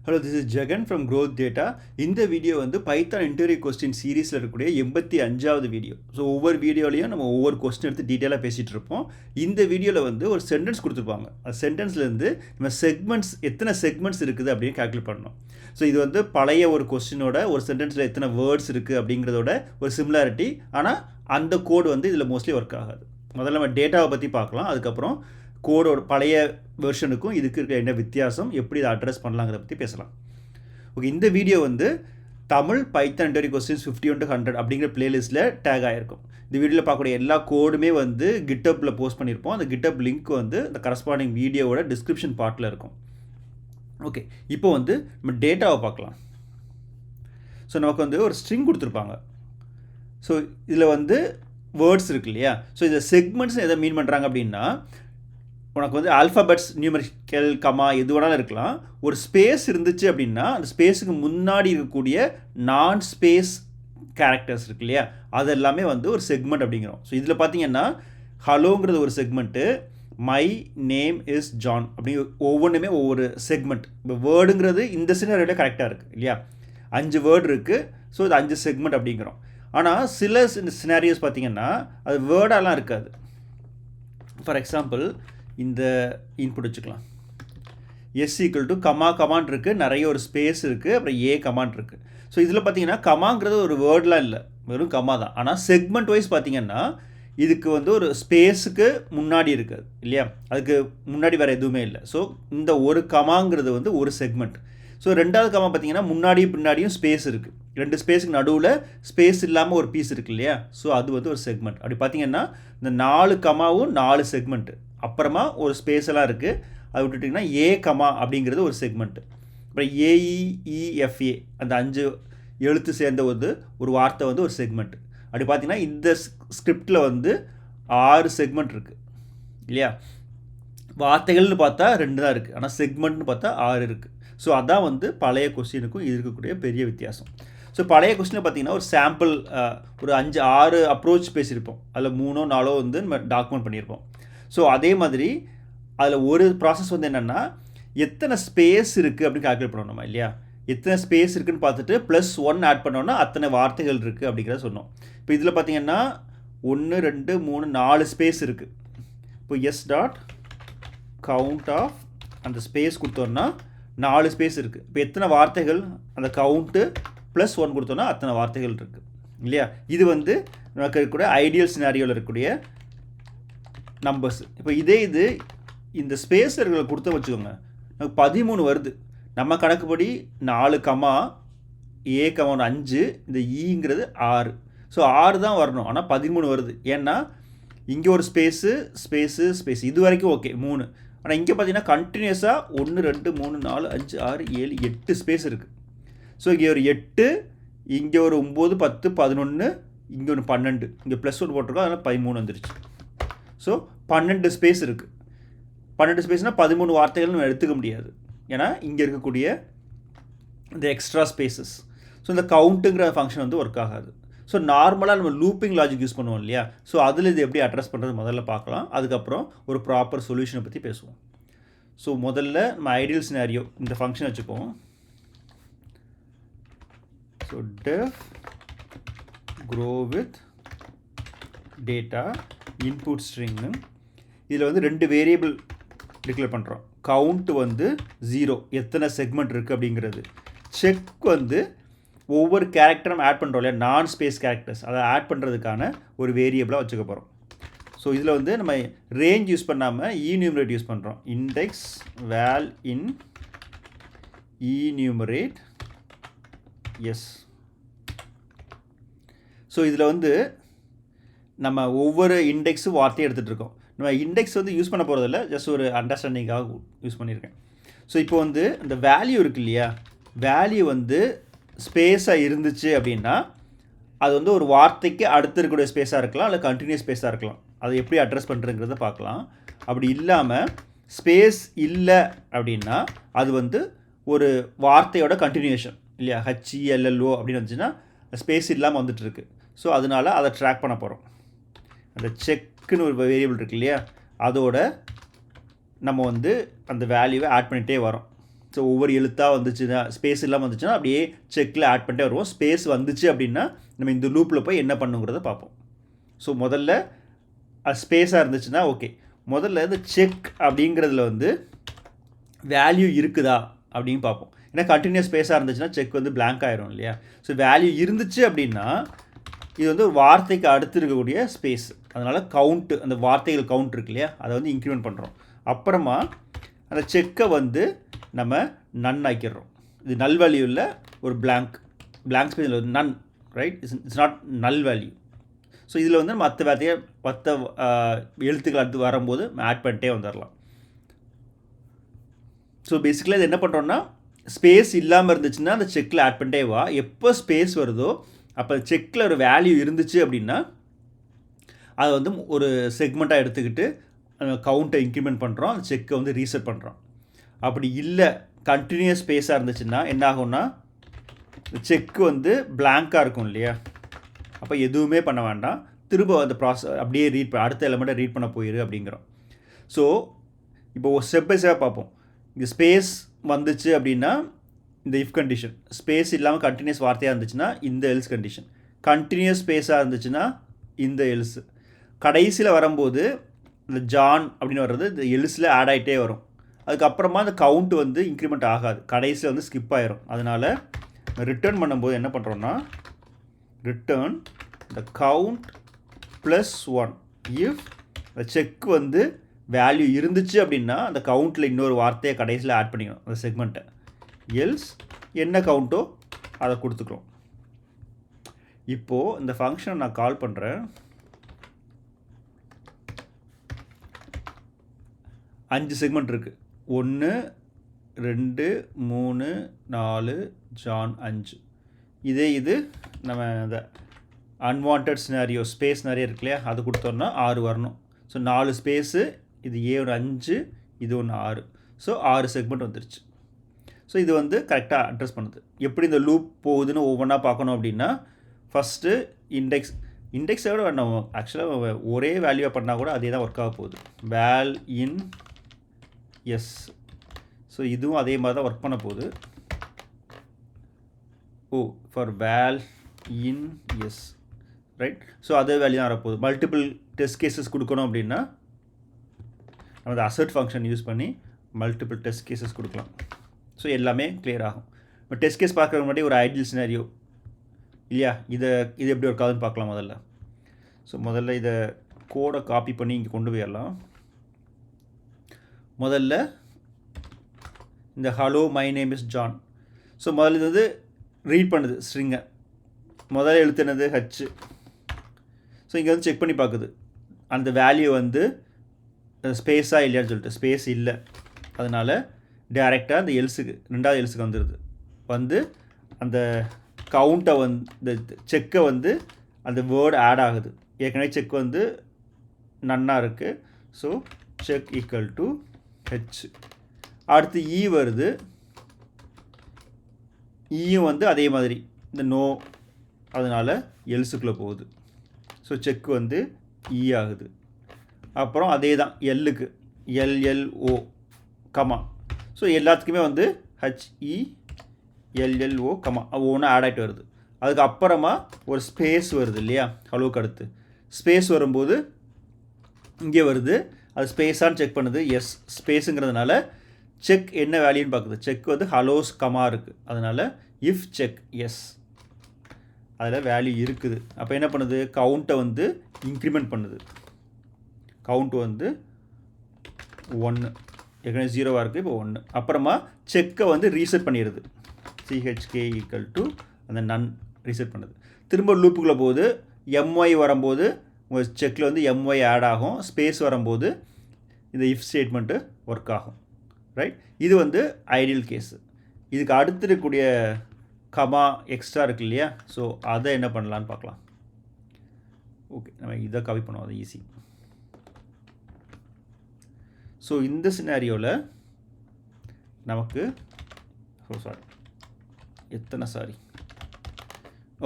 Hello, this is Jagan from growth data. இந்த video வந்து Python interview question சீரீஸில் இருக்கக்கூடிய 85வது வீடியோ. ஸோ ஒவ்வொரு வீடியோலையும் நம்ம ஒவ்வொரு கொஸ்டின் எடுத்து டீட்டெயிலாக பேசிகிட்டு இருப்போம். இந்த வீடியோவில் வந்து ஒரு சென்டென்ஸ் கொடுத்துருப்பாங்க. அந்த சென்டென்ஸ்லேருந்து நம்ம செக்மெண்ட்ஸ் எத்தனை செக்மெண்ட்ஸ் இருக்குது அப்படின்னு கால்குலேட் பண்ணணும். ஸோ இது வந்து பழைய ஒரு கொஸ்டினோட ஒரு சென்டென்ஸில் எத்தனை வேர்ட்ஸ் இருக்குது அப்படிங்கிறதோட ஒரு சிமிலாரிட்டி. ஆனால் அந்த கோடு வந்து இதில் மோஸ்ட்லி ஒர்க் ஆகாது. முதல்ல நம்ம டேட்டாவை பற்றி பார்க்கலாம். அதுக்கப்புறம் கோடோட பழைய வெர்ஷனுக்கும் இதுக்கு இருக்க என்ன வித்தியாசம், எப்படி இதை அட்ரஸ் பண்ணலாங்கிறத பற்றி பேசலாம். ஓகே, இந்த வீடியோ வந்து Tamil Python interview questions 51 to 100 அப்படிங்கிற பிளேலிஸ்ட்டில் டேக் ஆகிருக்கும். இந்த வீடியோவில் பார்க்கக்கூடிய எல்லா கோடுமே வந்து கிட்டப்பில் போஸ்ட் பண்ணியிருப்போம். அந்த கிட்டப் லிங்க் வந்து இந்த கரஸ்பாண்டிங் வீடியோவோட டிஸ்கிரிப்ஷன் பார்ட்டில் இருக்கும். ஓகே, இப்போ வந்து நம்ம டேட்டாவை பார்க்கலாம். ஸோ நமக்கு வந்து ஒரு ஸ்ட்ரிங் கொடுத்துருப்பாங்க. ஸோ இதில் வந்து வேர்ட்ஸ் இருக்கு இல்லையா? ஸோ இதை செக்மெண்ட்ஸ் எதை மீன் பண்ணுறாங்க அப்படின்னா, உனக்கு வந்து ஆல்ஃபாபெட்ஸ், நியூமரிக்கல், கமா எது வேணாலும் இருக்கலாம். ஒரு ஸ்பேஸ் இருந்துச்சு அப்படின்னா அந்த ஸ்பேஸுக்கு முன்னாடி இருக்கக்கூடிய நான் ஸ்பேஸ் கேரக்டர்ஸ் இருக்கு இல்லையா, அது எல்லாமே வந்து ஒரு செக்மெண்ட் அப்படிங்கிறோம். ஸோ இதில் பார்த்தீங்கன்னா ஹலோங்கிறது ஒரு segment, my name is John அப்படி ஒவ்வொன்றுமே ஒவ்வொரு செக்மெண்ட். இப்போ வேர்டுங்கிறது இந்த சினாரியோவில் கரெக்டாக இருக்குது இல்லையா? 5 வேர்டு இருக்குது. ஸோ இது 5 செக்மெண்ட் அப்படிங்கிறோம். ஆனால் சில சினாரியோஸ் பார்த்தீங்கன்னா அது வேர்டாலாம் இருக்காது. ஃபார் எக்ஸாம்பிள் இந்த இன்புட் வச்சுக்கலாம். S equal to comma command இருக்குது, நிறைய ஒரு ஸ்பேஸ் இருக்குது, அப்புறம் ஏ கமாண்ட் இருக்குது. ஸோ இதில் பார்த்தீங்கன்னா கமாங்கிறது ஒரு வேர்ட்லாம் இல்லை, வெறும் கமா தான். ஆனால் செக்மெண்ட் வைஸ் பார்த்தீங்கன்னா இதுக்கு வந்து ஒரு ஸ்பேஸுக்கு முன்னாடி இருக்குது இல்லையா, அதுக்கு முன்னாடி வேறு எதுவுமே இல்லை. ஸோ இந்த ஒரு கமாங்கிறது வந்து ஒரு செக்மெண்ட். ஸோ ரெண்டாவது கமா பார்த்தீங்கன்னா முன்னாடியும் பின்னாடியும் ஸ்பேஸ் இருக்குது, 2 ஸ்பேஸுக்கு நடுவில் ஸ்பேஸ் இல்லாமல் ஒரு பீஸ் இருக்குது இல்லையா? ஸோ அது வந்து ஒரு செக்மெண்ட். அப்படி பார்த்தீங்கன்னா இந்த 4 கமாவும் 4 செக்மெண்ட்டு. அப்புறமா ஒரு ஸ்பேஸ் எல்லாம் இருக்குது, அதை விட்டுட்டிங்கன்னா ஏ கமா அப்படிங்கிறது ஒரு செக்மெண்ட்டு. அப்புறம் ஏஇஇஎஃப்ஏ அந்த 5 எழுத்து சேர்ந்த ஒரு வார்த்தை வந்து ஒரு செக்மெண்ட். அப்படி பார்த்தீங்கன்னா இந்த ஸ்கிரிப்டில் வந்து 6 செக்மெண்ட் இருக்குது இல்லையா? வார்த்தைகள்னு பார்த்தா 2 தான் இருக்குது, ஆனால் செக்மெண்ட்னு பார்த்தா 6 இருக்குது. ஸோ அதான் வந்து பழைய கொஸ்டினுக்கும் இது இருக்கக்கூடிய பெரிய வித்தியாசம். ஸோ பழைய கொஸ்டினில் பார்த்தீங்கன்னா ஒரு சாம்பிள் ஒரு 5-6 அப்ரோச் பேசியிருப்போம், அதில் 3-4 வந்து நம்ம டாக்குமெண்ட் பண்ணியிருப்போம். ஸோ அதே மாதிரி அதில் ஒரு ப்ராசஸ் வந்து என்னென்னா எத்தனை ஸ்பேஸ் இருக்குது அப்படின்னு கால்குலேட் பண்ணணும் இல்லையா? எத்தனை ஸ்பேஸ் இருக்குதுன்னு பார்த்துட்டு +1 ஆட் பண்ணோன்னா அத்தனை வார்த்தைகள் இருக்குது அப்படிங்கிறத சொன்னோம். இப்போ இதில் பார்த்தீங்கன்னா 1 2 3 4 ஸ்பேஸ் இருக்குது. இப்போ எஸ் டாட் கவுண்ட் ஆஃப் அந்த ஸ்பேஸ் கொடுத்தோன்னா 4 ஸ்பேஸ் இருக்குது. இப்போ எத்தனை வார்த்தைகள், அந்த கவுண்ட்டு +1 கொடுத்தோன்னா அத்தனை வார்த்தைகள் இருக்குது இல்லையா? இது வந்து நமக்கு இருக்கக்கூடிய ஐடியல் சினாரியோவில் இருக்கக்கூடிய நம்பர்ஸ். இப்போ இது இந்த ஸ்பேஸர்களை கொடுத்த வச்சுக்கோங்க, நமக்கு 13 வருது. நம்ம கணக்குப்படி 4 கமா ஏ கமா 5, இந்த ஈங்கிறது 6. ஸோ 6 தான் வரணும், ஆனால் 13 வருது. ஏன்னா இங்கே ஒரு ஸ்பேஸு இது வரைக்கும் ஓகே 3. ஆனால் இங்கே பார்த்தீங்கன்னா கண்டினியூஸாக 1 2 3 4 5 6 7 8 ஸ்பேஸ் இருக்குது. ஸோ இங்கே ஒரு 8, இங்கே ஒரு 9 10 11, இங்கே ஒரு 12, இங்கே +1 போட்டிருக்கோம், அதனால் 13 வந்துருச்சு. ஸோ 12 ஸ்பேஸ் இருக்குது. 12 ஸ்பேஸ்னால் 13 வார்த்தைகள் நம்ம எடுத்துக்க முடியாது, ஏன்னா இங்கே இருக்கக்கூடிய இந்த எக்ஸ்ட்ரா ஸ்பேசஸ். ஸோ இந்த கவுண்ட்டுங்கிற ஃபங்க்ஷன் வந்து ஒர்க் ஆகாது. ஸோ நார்மலாக நம்ம லூப்பிங் லாஜிக் யூஸ் பண்ணுவோம் இல்லையா? ஸோ அதில் இது எப்படி அட்ரஸ் பண்ணுறது முதல்ல பார்க்கலாம். அதுக்கப்புறம் ஒரு ப்ராப்பர் சொல்யூஷனை பற்றி பேசுவோம். ஸோ முதல்ல நம்ம ஐடியல் சினாரியோ இந்த ஃபங்க்ஷன் வச்சுப்போம். So def grow with data input string. இதில் வந்து 2 வேரியபிள் டிக்ளேர் பண்ணுறோம். கவுண்ட் வந்து 0, எத்தனை செக்மெண்ட் இருக்குது அப்படிங்கிறது. செக் வந்து ஒவ்வொரு கேரக்டரும் ஆட் பண்ணுறோம் இல்லையா, நான் ஸ்பேஸ் கேரக்டர்ஸ், அதை ஆட் பண்ணுறதுக்கான ஒரு வேரியபிளாக வச்சுக்க போகிறோம். ஸோ இதில் வந்து நம்ம ரேஞ்ச் யூஸ் பண்ணாமல் enumerate யூஸ் பண்ணுறோம். இண்டெக்ஸ் வேல் இன் enumerate எஸ். ஸோ இதில் வந்து நம்ம ஒவ்வொரு இண்டெக்ஸும் வார்த்தையை எடுத்துகிட்டு இருக்கோம். நம்ம இண்டெக்ஸ் வந்து யூஸ் பண்ண போகிறதில்ல, ஜஸ்ட் ஒரு அண்டர்ஸ்டாண்டிங்காக யூஸ் பண்ணியிருக்கேன். ஸோ இப்போ வந்து இந்த வேல்யூ இருக்கு இல்லையா, வேல்யூ வந்து ஸ்பேஸாக இருந்துச்சு அப்படின்னா அது வந்து ஒரு வார்த்தைக்கு அடுத்து இருக்கக்கூடிய ஸ்பேஸாக இருக்கலாம், இல்லை கண்டினியூஸ் ஸ்பேஸாக இருக்கலாம். அதை எப்படி அட்ரஸ் பண்ணுறங்கிறத பார்க்கலாம். அப்படி இல்லாமல் ஸ்பேஸ் இல்லை அப்படின்னா அது வந்து ஒரு வார்த்தையோட கண்டினியூஷன் இல்லையா, HELLO அப்படின்னு வந்துச்சுன்னா ஸ்பேஸ் இல்லாமல் வந்துட்டுருக்கு. ஸோ அதனால் அதை ட்ராக் பண்ண போகிறோம். அந்த செக்குன்னு ஒரு வேரியபிள் இருக்கு இல்லையா, அதோட நம்ம வந்து அந்த வேல்யூவை ஆட் பண்ணிகிட்டே வரோம். ஸோ ஒவ்வொரு எழுத்தாக வந்துச்சுன்னா ஸ்பேஸ் இல்லாமல் வந்துச்சுன்னா அப்படியே செக்கில் ஆட் பண்ணிட்டே வருவோம். ஸ்பேஸ் வந்துச்சு அப்படின்னா நம்ம இந்த லூப்பில் போய் என்ன பண்ணுங்கிறத பார்ப்போம். ஸோ முதல்ல ஸ்பேஸாக இருந்துச்சுன்னா ஓகே. முதல்ல இந்த செக் அப்படிங்கிறதுல வந்து வேல்யூ இருக்குதா அப்படின்னு பார்ப்போம். ஏன்னா கண்டினியூஸ் ஸ்பேஸாக இருந்துச்சுன்னா செக் வந்து பிளாங்க் ஆயிரும் இல்லையா. ஸோ வேல்யூ இருந்துச்சு அப்படின்னா இது வந்து ஒரு வார்த்தைக்கு அடுத்து இருக்கக்கூடிய ஸ்பேஸ். அதனால் கவுண்ட்டு, அந்த வார்த்தைகள் கவுண்ட் இருக்கு இல்லையா, அதை வந்து இன்க்ரிமெண்ட் பண்ணுறோம். அப்புறமா அந்த செக்கை வந்து நம்ம நன் ஆக்கிடுறோம். இது நல் வேல்யூ இல்லை, ஒரு பிளாங்க் ஸ்பேஸில் வந்து none, right, it's not null value. So இதில் வந்து மற்ற வார்த்தையை மற்ற எழுத்துக்கள் அடுத்து வரும்போது ஆட் பண்ணிட்டே வந்துடலாம். ஸோ பேசிக்கலாக இது என்ன பண்ணுறோன்னா, ஸ்பேஸ் இல்லாமல் இருந்துச்சுன்னா அந்த செக்கில் ஆட் பண்ணிட்டே வா. எப்போ ஸ்பேஸ் வருதோ அப்போ செக்கில் ஒரு வேல்யூ இருந்துச்சு அப்படின்னா அதை வந்து ஒரு செக்மெண்ட்டாக எடுத்துக்கிட்டு கவுண்ட்டை இன்க்ரிமெண்ட் பண்ணுறோம், அந்த செக்கை வந்து ரீசெட் பண்ணுறோம். அப்படி இல்லை கண்டினியூஸ் ஸ்பேஸாக இருந்துச்சுன்னா என்ன ஆகும்னா செக்கு வந்து பிளாங்காக இருக்கும் இல்லையா. அப்போ எதுவுமே பண்ண வேண்டாம், திரும்ப அந்த ப்ராசஸ் அப்படியே அடுத்த எலமெண்ட்டை ரீட் பண்ண போயிரு அப்படிங்கிறோம். ஸோ இப்போ ஒரு ஸ்டெப் பை ஸ்டெப்பாக பார்ப்போம். இங்கே ஸ்பேஸ் வந்துச்சு அப்படின்னா இந்த இஃப் கண்டிஷன், ஸ்பேஸ் இல்லாமல் கண்டினியூஸ் வார்த்தையாக இருந்துச்சுன்னா இந்த எல்ஸ் கண்டிஷன், கண்டினியூஸ் ஸ்பேஸாக இருந்துச்சுன்னா இந்த எல்ஸ். கடைசியில் வரும்போது இந்த ஜான் அப்படின்னு வர்றது இந்த எல்ஸில் ஆட் ஆகிட்டே வரும். அதுக்கப்புறமா அந்த கவுண்ட் வந்து இன்க்ரிமெண்ட் ஆகாது, கடைசியில் வந்து ஸ்கிப் ஆயிரும். அதனால் ரிட்டர்ன் பண்ணும்போது என்ன பண்ணுறோன்னா return the count plus 1 if the check வந்து வேல்யூ இருந்துச்சு அப்படின்னா அந்த கவுண்ட்டில் இன்னொரு வார்த்தையை கடைசியில் ஆட் பண்ணிக்கணும் அந்த செக்மெண்ட்டை. எல்ஸ் என்ன கவுண்ட்டோ அதை கொடுத்துக்கிறோம். இப்போது இந்த ஃபங்க்ஷனை நான் கால் பண்ணுறேன். 5 செக்மெண்ட் இருக்குது. 1 2 3 4 ஜான் 5. இது நம்ம இந்த அன்வான்ட் சினாரியோ ஸ்பேஸ் நிறைய இருக்கு இல்லையா, அது கொடுத்தோன்னா 6 வரணும். ஸோ 4 ஸ்பேஸு, இது ஏ ஒரு 5, இது ஒன்று 6. ஸோ 6 செக்மெண்ட் வந்துருச்சு. ஸோ இது வந்து கரெக்டாக அட்ரஸ் பண்ணுது. எப்படி இந்த லூப் போகுதுன்னு ஒவ்வொன்றா பார்க்கணும் அப்படின்னா ஃபஸ்ட்டு இண்டெக்ஸை விட நம்ம ஆக்சுவலாக ஒரே வேல்யூவாக பண்ணால் கூட அதே தான் ஒர்க் ஆக போகுது. வேல் இன் எஸ். ஸோ இதுவும் அதே மாதிரி தான் ஒர்க் பண்ண போகுது. For val in S, right. So அதே வேல்யூ தான் வரப்போகுது. மல்டிபிள் டெஸ்ட் கேசஸ் கொடுக்கணும் அப்படின்னா நம்ம அந்த அசர்ட் ஃபங்க்ஷன் யூஸ் பண்ணி மல்டிபிள் டெஸ்ட் கேசஸ் கொடுக்கலாம். ஸோ எல்லாமே கிளியர் ஆகும். இப்போ டெஸ்ட் கேஸ் பார்க்குறது முன்னாடி ஒரு ஐடியல் சினாரியோ இல்லையா, இது எப்படி ஒர்க் ஆகுதுன்னு பார்க்கலாம் முதல்ல. ஸோ முதல்ல இதை கோடை காப்பி பண்ணி இங்கே கொண்டு போயிடலாம். முதல்ல இந்த hello my name is John. So முதல்ல இது வந்து ரீட் பண்ணுது ஸ்ட்ரிங்கை. முதல்ல எழுத்து என்னது ஹச். ஸோ இங்கே வந்து செக் பண்ணி பார்க்குது அந்த வேல்யூ வந்து ஸ்பேஸாக இல்லையான்னு சொல்லிட்டு. ஸ்பேஸ் இல்லை, அதனால் டேரெக்டாக அந்த எல்ஸுக்கு ரெண்டாவது எல்ஸுக்கு வந்துடுது. வந்து அந்த கவுண்ட்டை வந்து இந்த செக்கை வந்து அந்த வேர்டு ஆட் ஆகுது. ஏற்கனவே செக் வந்து நன்னாக இருக்குது. So check equal to H. அடுத்து இ வருது. ஈயும் வந்து அதே மாதிரி இந்த நோ, அதனால் எல்ஸுக்குள்ளே போகுது. ஸோ செக் வந்து இ ஆகுது. அப்புறம் அதே தான் எல்லுக்கு எல்எல்ஓ கமா. ஸோ எல்லாத்துக்குமே வந்து ஹச்இ எல்எல்ஓ கமா ஒவ்வொன்று ஆட் ஆகிட்டு வருது. அதுக்கப்புறமா ஒரு ஸ்பேஸ் வருது இல்லையா ஹலோக்கு அடுத்து. ஸ்பேஸ் வரும்போது இங்கே வருது, அது ஸ்பேஸான்னு செக் பண்ணுது. எஸ் ஸ்பேஸுங்கிறதுனால செக் என்ன வேல்யூன்னு பார்க்குது. செக் வந்து ஹலோஸ் கமா இருக்குது, அதனால் இஃப் செக் எஸ், அதில் வேல்யூ இருக்குது. அப்போ என்ன பண்ணுது, கவுண்ட்டை வந்து இன்க்ரிமெண்ட் பண்ணுது. கவுண்ட் வந்து 1, ஏற்கனவே 0வாக இருக்குது, இப்போ 1. அப்புறமா செக்கை வந்து ரீசெட் பண்ணிடுது. சிஹெச்கே ஈக்குவல் டு அந்த நன் ரீசெட் பண்ணுது. திரும்ப லூப்புக்குள்ளே போகுது. எம்ஒய் வரும்போது உங்கள் செக்கில் வந்து எம்ஒய் ஆட் ஆகும். ஸ்பேஸ் வரும்போது இந்த இஃப் ஸ்டேட்மெண்ட்டு ஒர்க் ஆகும், ரைட். இது வந்து ஐடியல் கேஸு. இதுக்கு அடுத்து இருக்கக்கூடிய கமா எக்ஸ்ட்ரா இருக்குது இல்லையா, ஸோ அதை என்ன பண்ணலான்னு பார்க்கலாம். ஓகே, நம்ம இதை காப்பி பண்ணுவோம், அது ஈஸி. ஸோ இந்த சினாரியோவில் நமக்கு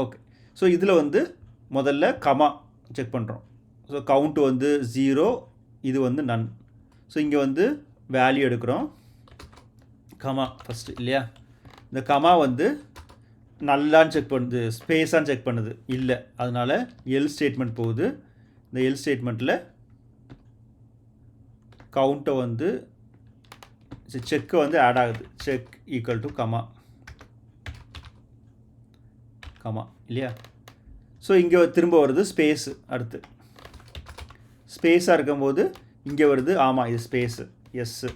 ஓகே. ஸோ இதில் வந்து முதல்ல கமா செக் பண்ணுறோம். ஸோ கவுண்ட் வந்து 0, இது வந்து நன். ஸோ இங்கே வந்து வேல்யூ எடுக்கிறோம், கமா ஃபஸ்ட்டு இல்லையா? இந்த கமா வந்து நல்லான்னு செக் பண்ணுது, ஸ்பேஸான்னு செக் பண்ணுது இல்லை, அதனால் எல் ஸ்டேட்மெண்ட் போகுது. இந்த எல் ஸ்டேட்மெண்ட்டில் கவுண்ட்டை வந்து செக்கை வந்து ஆட் ஆகுது, செக் ஈக்குவல் டு கமா இல்லையா? ஸோ இங்கே திரும்ப வருது ஸ்பேஸு, அடுத்து ஸ்பேஸாக இருக்கும்போது இங்கே வருது, ஆமாம் இது ஸ்பேஸு எஸ்ஸு.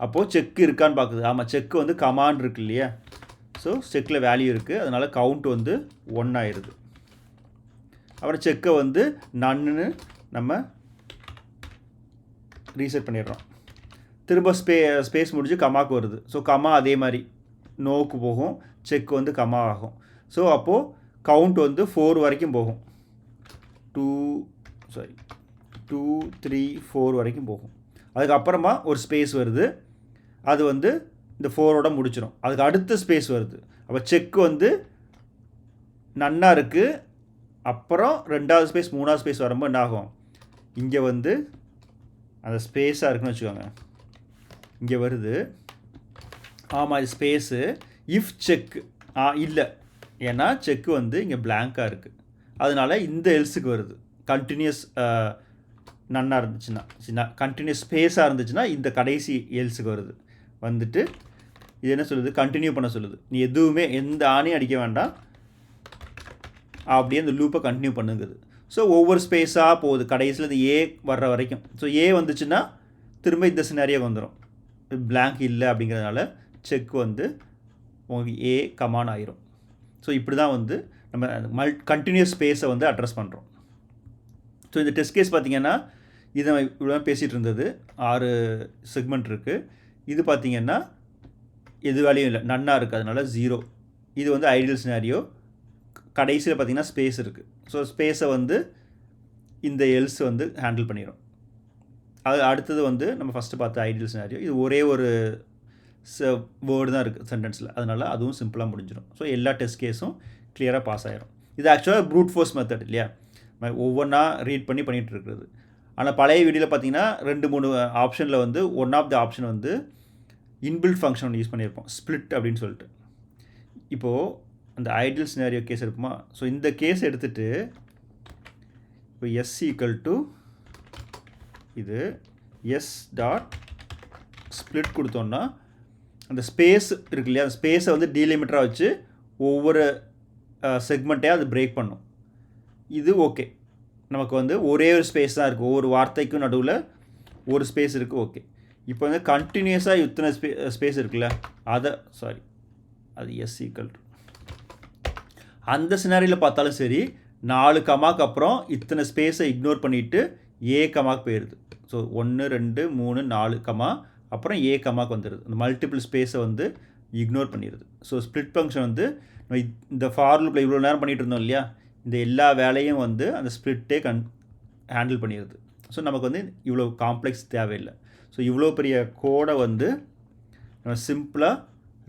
அப்போது செக் இருக்கான்னு பார்க்குது, ஆமாம் செக்கு வந்து கமான் இருக்கு இல்லையா? ஸோ செக்கில் வேல்யூ இருக்குது, அதனால் கவுண்ட் வந்து 1 ஆயிடுது. அப்புறம் செக்கை வந்து நன்னு நம்ம ரீசெட் பண்ணிடுறோம். திரும்ப ஸ்பேஸ் முடிஞ்சு கமாக்கு வருது. ஸோ கமா அதே மாதிரி நோக்கு போகும், செக் வந்து கமா ஆகும். ஸோ அப்போது கவுண்ட் வந்து 4 வரைக்கும் போகும், 2 3 4 வரைக்கும் போகும். அதுக்கப்புறமா ஒரு ஸ்பேஸ் வருது, அது வந்து இந்த 4ஓட முடிச்சிடும். அதுக்கு அடுத்த ஸ்பேஸ் வருது, அப்போ செக் வந்து நன்னா இருக்குது. அப்புறம் 2வது ஸ்பேஸ் 3வது ஸ்பேஸ் வரும்போது என்ன ஆகும், இங்கே வந்து அந்த ஸ்பேஸாக இருக்குன்னு வச்சுக்கோங்க, இங்கே வருது, ஆமாம் இது ஸ்பேஸு. இஃப் செக் இல்லை, ஏன்னா செக்கு வந்து இங்கே பிளாங்காக இருக்குது, அதனால் இந்த எல்ஸுக்கு வருது. கண்டினியூஸ் நன்னாக இருந்துச்சுன்னா, கண்டினியூஸ் ஸ்பேஸாக இருந்துச்சுன்னா இந்த கடைசி எல்ஸுக்கு வருது. வந்துட்டு இது என்ன சொல்லுது, கண்டினியூ பண்ண சொல்லுது. நீ எதுவுமே எந்த ஆணையும் அடிக்க வேண்டாம், அப்படியே அந்த லூப்பை கண்டினியூ பண்ணுங்குது. ஸோ ஒவ்வொரு ஸ்பேஸாக போகுது, கடைசியில் இந்த ஏ வர்ற வரைக்கும். ஸோ ஏ வந்துச்சுன்னா திரும்ப இந்த சினாரியாக வந்துடும், பிளாங்க் இல்லை அப்படிங்கிறதுனால செக் வந்து உங்களுக்கு ஏ கமான் ஆயிரும். ஸோ இப்படி தான் வந்து நம்ம கண்டினியூஸ் ஸ்பேஸை வந்து அட்ரஸ் பண்ணுறோம். ஸோ இந்த டெஸ்ட் கேஸ் பார்த்திங்கன்னா இதை இவ்வளோ பேசிகிட்டு இருந்தது, 6 செக்மெண்ட் இருக்குது. இது பார்த்திங்கன்னா எது வேலையும் இல்லை, நன்னாக இருக்குது, அதனால 0. இது வந்து ஐடியல் சினாரியோ, கடைசியில் பார்த்திங்கன்னா ஸ்பேஸ் இருக்குது. ஸோ ஸ்பேஸை வந்து இந்த எல்ஸ் வந்து ஹேண்டில் பண்ணிடும். அது அடுத்தது வந்து நம்ம ஃபஸ்ட்டு பார்த்த ஐடியல் சினாரியோ, இது ஒரே ஒரு வேர்டு தான் இருக்குது சென்டென்ஸில், அதனால் அதுவும் சிம்பிளாக முடிஞ்சிடும். ஸோ எல்லா டெஸ்ட் கேஸும் கிளியராக பாஸ் ஆகிடும். இது ஆக்சுவலாக ப்ரூட் ஃபோர்ஸ் மெத்தட் இல்லையா, ஒவ்வொன்றா ரீட் பண்ணிகிட்டு இருக்கிறது. ஆனால் பழைய வீடியோவில் பார்த்தீங்கன்னா 2-3 ஆப்ஷனில் வந்து ஒன் ஆஃப் த ஆப்ஷன் வந்து இன்பில்ட் ஃபங்க்ஷன் யூஸ் பண்ணியிருப்போம், ஸ்ப்ளிட் அப்படின்னு சொல்லிட்டு. இப்போது அந்த ஐடியல் சினாரியோ கேஸ் இருக்குமா, ஸோ இந்த கேஸ் எடுத்துகிட்டு இப்போ எஸ் ஈக்குவல் டு இது எஸ் டாட் ஸ்ப்ளிட் கொடுத்தோன்னா அந்த ஸ்பேஸ் இருக்கு இல்லையா, அந்த ஸ்பேஸை வந்து டீலிமிட்டராக வச்சு ஒவ்வொரு செக்மெண்ட்டையாக அது பிரேக் பண்ணும். இது ஓகே, நமக்கு வந்து ஒரே ஒரு ஸ்பேஸ் தான் இருக்குது, ஒவ்வொரு வார்த்தைக்கும் நடுவில் ஒரு ஸ்பேஸ் இருக்குது, ஓகே. இப்போ வந்து கண்டினியூஸாக இத்தனை ஸ்பேஸ் இருக்குல்ல, அது எஸ் ஈக்குவல் டு அந்த சினாரியில் பார்த்தாலும் சரி, 4 கமாக்கு அப்புறம் இத்தனை ஸ்பேஸை இக்னோர் பண்ணிவிட்டு ஏ கமாக்கு போயிடுது. ஸோ 1 2 3 4 கமா, அப்புறம் ஏ கமாக்கு வந்துடுது. அந்த மல்டிபிள் ஸ்பேஸை வந்து இக்னோர் பண்ணிடுது. ஸோ ஸ்ப்ளிட் ஃபங்க்ஷன் வந்து இந்த ஃபார் லூப்பில் இவ்வளோ நேரம் பண்ணிகிட்டு இருந்தோம் இல்லையா, இந்த எல்லா வேலையும் வந்து அந்த ஸ்ப்ளிட்டே ஹேண்டில் பண்ணிடுது. ஸோ நமக்கு வந்து இவ்வளோ காம்ப்ளெக்ஸ் தேவையில்லை. ஸோ இவ்வளோ பெரிய கோடை வந்து நம்ம சிம்பிளாக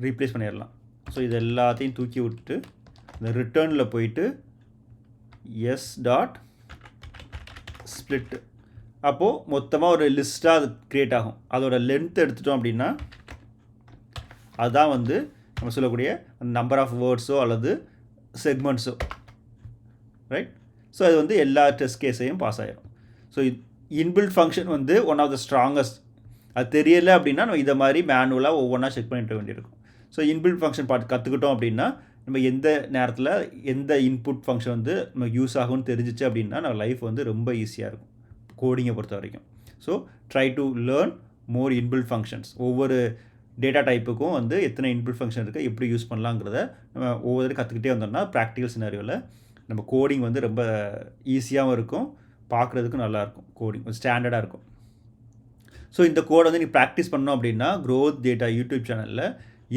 ரீப்ளேஸ் பண்ணிடலாம். ஸோ இது எல்லாத்தையும் தூக்கி விட்டு இந்த ரிட்டர்னில் போயிட்டு எஸ் டாட் ஸ்ப்ளிட், அப்போது மொத்தமாக ஒரு லிஸ்ட்டாக அது க்ரியேட் ஆகும். அதோட லென்த் எடுத்துட்டோம் அப்படின்னா அதுதான் வந்து நம்ம சொல்லக்கூடிய நம்பர் ஆஃப் வேர்ட்ஸோ அல்லது செக்மெண்ட்ஸோ, ரைட்? ஸோ அது வந்து எல்லா டெஸ்ட் கேஸையும் பாஸ் ஆகிடும். ஸோ இன்பில்ட் ஃபங்க்ஷன் வந்து ஒன் ஆஃப் த ஸ்ட்ராங்கஸ்ட். அது தெரியலை அப்படின்னா நம்ம இதை மாதிரி மேனுவலாக ஒவ்வொன்றா செக் பண்ணிட்டு வேண்டியிருக்கும். ஸோ இன்பில்ட் ஃபங்க்ஷன் பார்த்து கற்றுக்கிட்டோம் அப்படின்னா நம்ம எந்த நேரத்தில் எந்த இன்புட் ஃபங்க்ஷன் வந்து நமக்கு யூஸ் ஆகும்னு தெரிஞ்சிச்சு அப்படின்னா நம்ம லைஃப் வந்து ரொம்ப ஈஸியாக இருக்கும் கோடிங்கை பொறுத்த வரைக்கும். So try to learn more inbuilt functions. ஒவ்வொரு டேட்டா டைப்புக்கும் வந்து எத்தனை இன்பில்ட் ஃபங்க்ஷன் இருக்குது, எப்படி யூஸ் பண்ணலாங்கிறத நம்ம ஒவ்வொரு கற்றுக்கிட்டே வந்தோம்னா ப்ராக்டிக்கல் சினாரியோவில் நம்ம கோடிங் வந்து ரொம்ப ஈஸியாகவும் இருக்கும், பார்க்குறதுக்கும் நல்லாயிருக்கும், கோடிங் ஸ்டாண்டர்டாக இருக்கும். ஸோ இந்த கோடை வந்து நீ ப்ராக்டிஸ் பண்ணோம் அப்படின்னா க்ரோத் டேட்டா யூடியூப் சேனலில்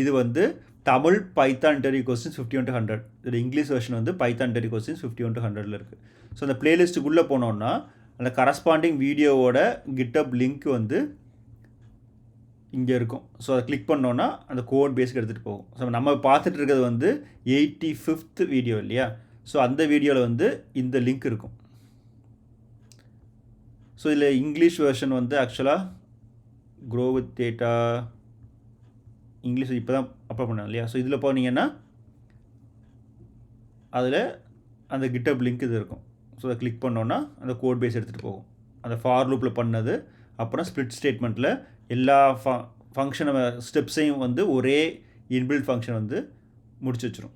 இது வந்து Tamil Python interview questions 51 to 100, இது இங்கிலீஷ் வெர்ஷன் வந்து பைத்தான் இன்டர்வியூ கொஸ்டின்ஸ் 51 to 100 இருக்குது. ஸோ அந்த பிளேலிஸ்ட்டுக்குள்ளே போனோன்னா அந்த கரஸ்பாண்டிங் வீடியோவோட கிட்டப் லிங்க் வந்து இங்கே இருக்கும். ஸோ அதை கிளிக் பண்ணோன்னா அந்த கோட் பேஸுக்கு எடுத்துகிட்டு போகும். ஸோ நம்ம பார்த்துட்டு இருக்கிறது வந்து 85th வீடியோ இல்லையா, ஸோ அந்த வீடியோவில் வந்து இந்த லிங்க் இருக்கும். ஸோ இதில் இங்கிலீஷ் வெர்ஷன் வந்து ஆக்சுவலாக க்ரோ வித் டேட்டா இங்கிலீஷ் இப்போ தான் அப்லோட் பண்ணேன் இல்லையா. ஸோ இதில் போனீங்கன்னா அதில் அந்த கிட்டப் லிங்க் இது இருக்கும். ஸோ அதை கிளிக் பண்ணோன்னா அந்த கோட் பேஸ் எடுத்துகிட்டு போகும். அந்த ஃபார் லூப்பில் பண்ணது, அப்புறம் ஸ்ப்ளிட் ஸ்டேட்மெண்ட்டில் எல்லா ஃபங்க்ஷனை ஸ்டெப்ஸையும் வந்து ஒரே இன்பில்ட் ஃபங்க்ஷன் வந்து முடிச்சு வச்சிரும்.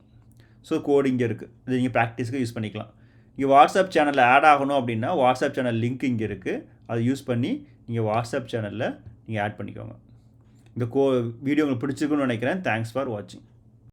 ஸோ கோட் இங்கே இருக்குது. இது நீங்கள் ப்ராக்டிஸ்க்கு யூஸ் பண்ணிக்கலாம். இங்கே வாட்ஸ்அப் சேனலில் ஆட் ஆகணும் அப்படின்னா வாட்ஸ்அப் சேனல் லிங்க் இங்கே இருக்குது. அதை யூஸ் பண்ணி நீங்கள் வாட்ஸ்அப் சேனலில் நீங்கள் ஆட் பண்ணிக்கோங்க. இந்த வீடியோ உங்களுக்கு பிடிச்சிருக்குன்னு நினைக்கிறேன். தேங்க்ஸ் ஃபார் வாட்சிங்.